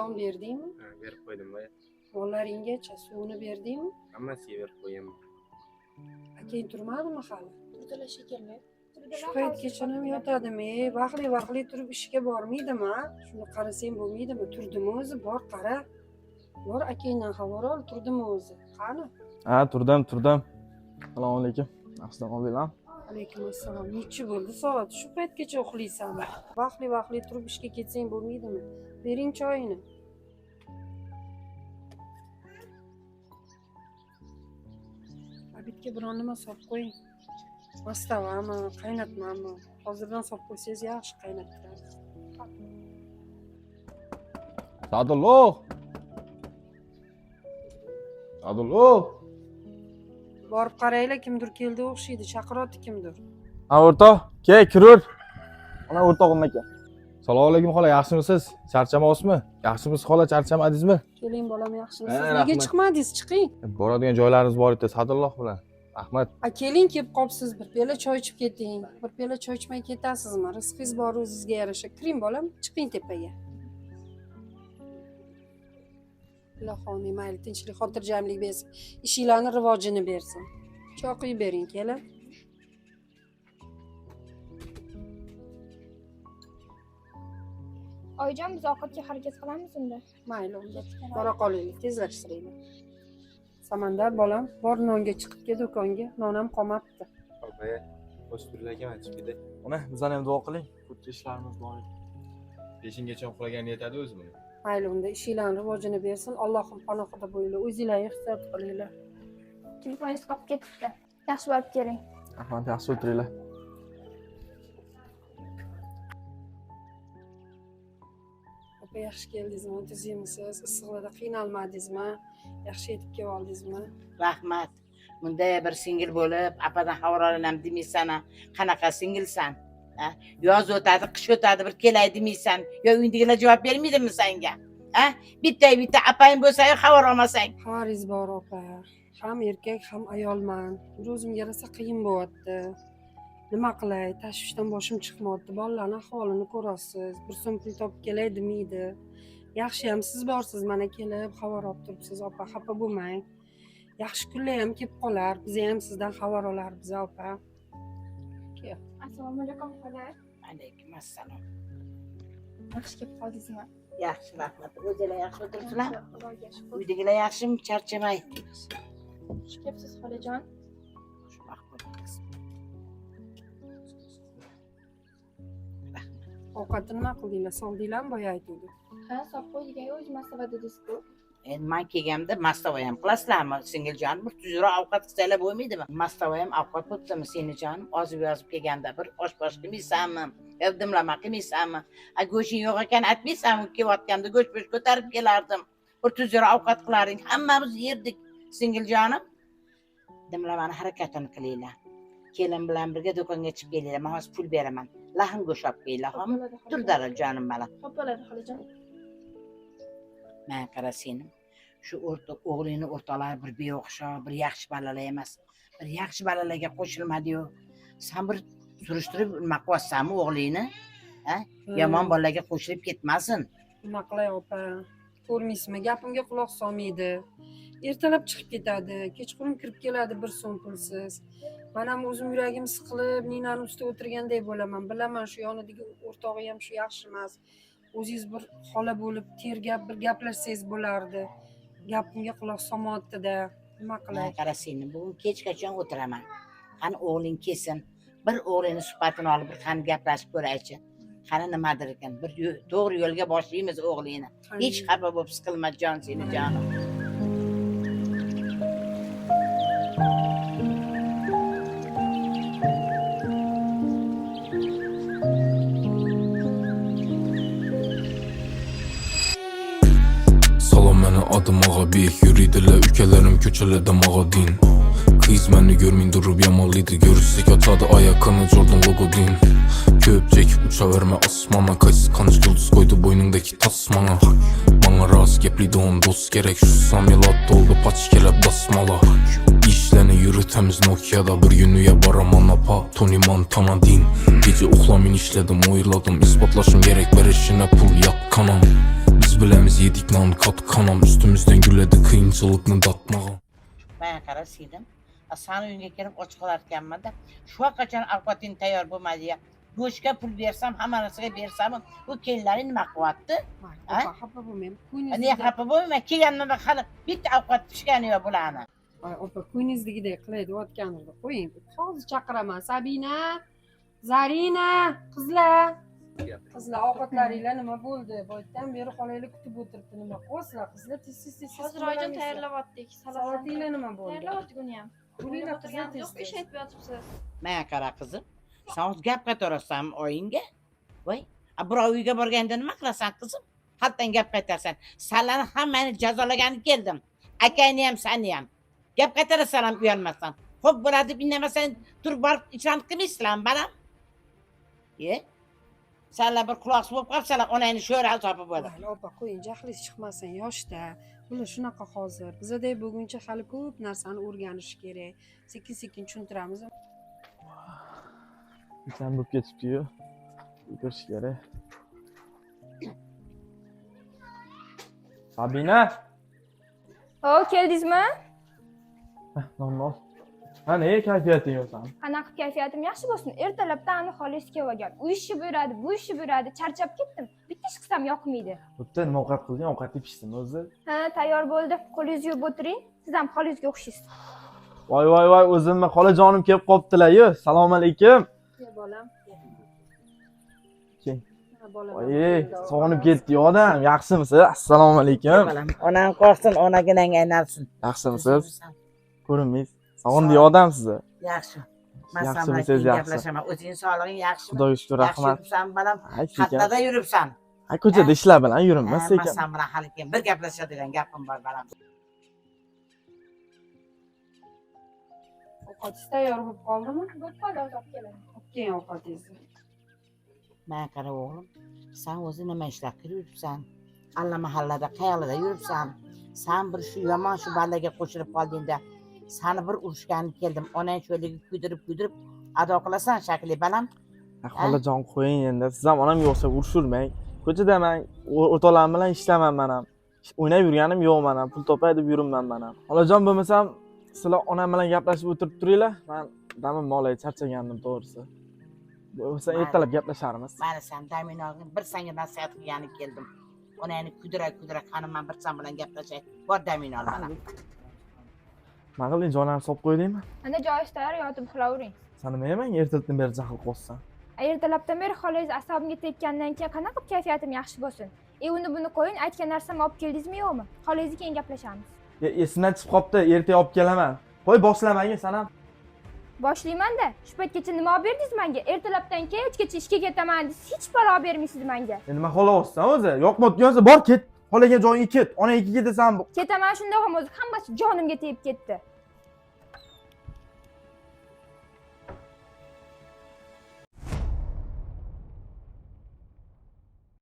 non berdingmi? Ha, berib qo'ydim boya. Mollaringgacha suvini berdingmi? Hammasiga berib qo'yganman. Akang turmadimi hali? Turdilar shekilli. Shu paytgacha ham yotadimi? Vaqtli turib ishga bormaydimi? Shuni qarasang bo'lmaydimi? Turdimi o'zi? Bor qara. Bor akangdan xabar ol, turdimi o'zi? Qani? Ha, turdim. Assalomu alaykum. Yaxshidan oldinglarmi? Alaykum assalom. Nechi bo'ldi soat? Shu paytgacha uxlaysanmi? Vaqtli turib ishga ketsang bo'lmaydimi? Bering choyini. Abidga biron nima solib qo'ying. Mastavami, qaynatmami? Hozirdan solib qo'ysangiz yaxshi qaynattiradi. Sadulloh. Borib qaraylar, kimdir keldi o'xshaydi. Chaqiryapti kimdir. Ha, o'rtoq, kirur. Ana o'rtog'im aka. Assalomu alaykum xola, yaxshimisiz? Charchamayapsizmi? Yaxshimisiz xola, charchamadingizmi? Keling bolam, yaxshimisiz? Ha, Nega rahmat. chiqmadingiz? Chiqing. Boradigan joylarimiz bor edi, Sadulloh bilan. Rahmat. Keling, kelib qolibsiz. Bir piyola choy ichib keting. Bir piyola choy ichmay ketasizmi? Rizqingiz bor o'zingizga yarasha. Kiring bolam, chiqing tepaga. Ilohim, mayli, tinchlik, xotirjamlik bersin. Ishinglarning rivojini bersin. Choy quyib bering, kelin. Oyijon, biz ovqatga harakat qilamiz unda. Mayli, unda. Bora qolinglar, tezlashtiringlar. Samandar bolam, bor nonga chiqib ket do'konga. Non ham qolmabdi. Boya, o'sib turinglar ekan, chiqib ketay. Mana, bizdan ham duo qiling. Ko'p ishlarimiz bor. Peshingacha uxlagani yetadi o'zi buni. Mayli, unda ishinglarning rivojini bersin. Allohim panohida bo'linglar. O'zinglar ehtiyot qilinglar. Telefoningiz qolib ketibdi. Yaxshi borib keling. Rahmat, yaxshi o'tiringlar. Opa, yaxshi keldingizmi? Tuzimisiz? Issiqlarda qiynalmadingizmi? Yaxshi yetib kelib oldingizmi? Rahmat. Bunday bir singil bo'lib, apadan xabar olinam demaysan, qanaqa singilsan? Ha? Yoz o'tadi, qish o'tadi, bir kelay demaysan. Yo uydagilar javob bermaydimi senga? Ha? Bitta apang bo'lsa-yu xabar olmasang. Xabaringiz bor opa. Ham erkak, ham ayolman. Bir o'zimga yarasa qiyin bo'lyapti. Nima qilay? Tashvishdan boshim chiqmayapti. Bolalarning ahvolini ko'rasiz. Bir so'm pul topib kelay demaydi. Yaxshi ham siz borsiz, mana kelib xabar olib turibsiz, opa, xafa bo'lmang. Yaxshi kunlar ham kelib qolar. Biz ham sizdan xabar olarmiz, opa. Kel. Assalomu alaykum xola. Alaykum assalom. Yaxshi kelib qoldingizmi? Yaxshi, rahmat. O'zinglar yaxshi o'tiribsizlar? Xudoga shukr. Uydagilar yaxshimi? Charchamay. Xush kelibsiz xolajon. Shu vaqt bo'lsin. Ovqatni nima qildinglar? Soldinglarmi boya aytuvdi? Ha, solib qo'ydik-ku, o'zi mastava dedingiz-ku. Endi men kelganda mastava ham qilasizlarmi? Singiljonim, bir tuzroq ovqat qilsanglar bo'lmaydimi? Mastava ham ovqat bo'ptimi senijonim? Yozib kelganda bir osh-posh qilmaysanmi? Yo dimlama qilmaysanmi? Go'shting yo'q ekan aytmaysanmi? Kelayotganda go'sh-posh ko'tarib kelardim. Bir tuzroq ovqat qilaring. Hammamiz yerdik, singiljonim. Dimlamani harakatini qilinglar. Kelin bilan birga do'konga chiqib kelinglar. Men hozir pul beraman. Lahn go'sht olib kelinglar, xo'pmi? Turdilar jonim bilan. Xo'p bo'ladi xolajon. Men qarasenim. Shu o'g'lingni o'rtoqlari bir beo'xshov, bir yaxshi balalar emas. Bir yaxshi balalarga qo'shilmadi-yu. Sen bir surishtirib nima qilyapsanmi o'g'lingni? Ha? Yomon bolalarga qo'shilib ketmasin. Nima qilay opa? Ko'rmaysizmi? Gapimga quloq solmaydi. Ertalab chiqib ketadi, kechqurun kirib keladi bir so'm pulsiz. Men ham o'zim yuragim siqilib, Ninaning ustida o'tirgandek bo'laman. Bilaman, shu yonidagi o'rtog'i ham shu yaxshi emas. O'zingiz bir xola bo'lib, tergab bir gaplashsangiz bo'lardi. Gapimga quloq solmayapti-da. Nima qilay? Qarasenim, bugun kechgacha o'tiraman. Qani o'g'ling kelsin. Bir o'g'lingni suhbatini olib bir qani gaplashib ko'raychi. Qani nimadir ekan? Bir to'g'ri yo'lga boshlaymiz o'g'lingni. Hech xafa bo'lib siqilma jon seni jonim. Salom meni adım ağa bek, yürüydiler ülkelerim köçelerdə mağadin. Kız beni görmeyin durup yamalıydı. Görüşsek atadı ayakını Jordan logo din. Köpçek uçaverme asmana. Kaysı kanıç yıldız koydu boynundaki tasmana. Bana rast gepliydi on dost gerek. Şu samilat doldu paç kelep basmala. İşlerini yürütemiz Nokia'da. Bir günüye baramana pa Tony Montana din. Gece uhlamin işledim oyladım. İspatlaşım gerek verişine pul yak kanam. Biz bilemiz yedik nan kat kanam. Üstümüzden güledi kıyınçılıkını datmağa. Ben karasıydım. Sana önce gelip oç kalarken de şu an kaçan avukatın tayyor bu maliye. Go'shga pul bersam, hammasini bersam, bu kellarni nima qilyapti? Opa, xafa bo'lmang. Ne xafa bo'lma, kelganimda hali bitta ovqat pishgani yo'q bularni. Opa, ko'nglingizdagidek qilaydi, o'tganingizda qo'ying. Hozir chaqiraman. Sabina, Zarina, qizlar. Qizlar, ovqatlaringlar nima bo'ldi? Boydan beri xolaylar kutib o'tiribdi. Nima qilyapsizlar? Qizlar tez. Hozir oyijon tayyorlayaptik. Salotinglar nima bo'ldi? Tayyorlayaptik uni ham. Bo'linglar qizlar Yo'q, ish tez. aytib yotibsiz. Men qara qizim. Sen o'z gap qaytarasan oyingga. Voy, birov uyga borganda nima qilasan qizim? Hattan gap qaytarsan. Sanlarni hammani jazolagani keldim. Akangni ham, seni ham. Gap qaytarasan ham uyalmasan. Xo'p bo'ladi, deb indamasan turib borib ichan qilmaysizlar bana. Senlar bir quloqsiz bo'lib qolibsizlar, onangni sho'ra topib bo'ldi. Mayli, opa, qo'ying, jahlingiz chiqmasin, yoshda. Bular shunaqa hozir. Bizadek bo'lguncha hali ko'p narsani o'rganish kerak. Sekin-sekin tushuntiramiz. Sen bo'lib ketibdi-yu. Yugurish kerak. Sabina. O, keldingizmi? Normal. Ha, ne kayfiyating yo'qsan? Qanaqa kayfiyatim yaxshi bo'lsin. Ertalabdan ani xolis kelgan. U ishni buyuradi, bu ishni buyuradi. Charchab ketdim. Bitta ish qilsam yoqmaydi. Bitta nima ovqat qilding? Ovqatni pishsin o'zi. Ha, tayyor bo'ldi. Qo'lingizni yuvib o'tiring. Siz ham xolingizga o'xshaysiz. Voy, o'zimni xolajonim kelib qoptilar-yu. Assalomu alaykum. Ke bolam. Keling. Bolam. Voy, sog'inib ketdi odam. Yaxshimisiz? Assalomu alaykum. Onang qo'rqsin, onaginang aynalsin. Yaxshimisiz? Ko'rinmaysiz. Sog'indik odam sizni. Yaxshi. Yaxshimisiz, yaxshi. Gaplashaman. O'zing sog'lig'ing yaxshimi? Xudoga shukr, Yaxshi rahmat. yuribsan balam. Ay, sekin. Qatnada yuribsan. Ay, ko'chada ishlar bilan yuribman sekin. Sen bilan hali keyin bir gaplashadigan gapim bor balam. Ovqatingiz tayyor bo'lib qoldimi? Bo'lib qoldi, hozir olib kelaman. Olib keling ovqatingizni. Men qara o'g'lim, sen o'zi nima ishlar qilib yuribsan? Alla mahallada, qayerlarda yuribsan? Sen bir shu yomon shu balaga qo'shilib qoldingda, seni bir urishgani keldim. Onang sho'ligi kuydirib ado qilasan shakli balam. Xolajon qo'ying endi. Siz ham onam yo'qsa urishurmang. Ko'chada men o'rtoqlarim bilan ishlaman men ham. O'ynab yurganim yo'q men ham. Pul topay deb yuribman men ham. Xolajon bo'lmasam, sizlar onam bilan gaplashib o'tirib turinglar. Men damim molay charchagandim to'g'risi. Bo'lsa ertalab gaplasharmiz. Mana sen damin olgin, bir senga nasihat qilgani keldim. Onangni kudira qani men bir sen bilan gaplashay. Bor damin ol balam. Nima qilding, jonlarni solib qo'ydingmi? Ana joyingiz tayyor, yotib uxlavering. Sen nima yemang, ertalabdan beri jahl qilyapsan. Ertalabdan beri xolangiz asabimga tekkandan keyin qanaqa kayfiyatim yaxshi bo'lsin? Uni buni qo'ying, aytgan narsamni olib keldingizmi yo'qmi? Xolangizni keyin gaplashamiz. Esimdan chiqib qopti, ertaga olib kelaman. Qo'y boshlamagin san ham. Boshlayman-da. Shu paytgacha nima olib berdingiz menga? Ertalabdan keyin kechgacha ishga ketaman desiz, hech balo olib bermaysiz menga. Nima xolayapsan o'zi? Yoqmayotgansa bor ket. Xolagan joyingga ket. Onangga ketasan. Ketaman shundoq ham o'zi hammasi jonimga tegib ketdi.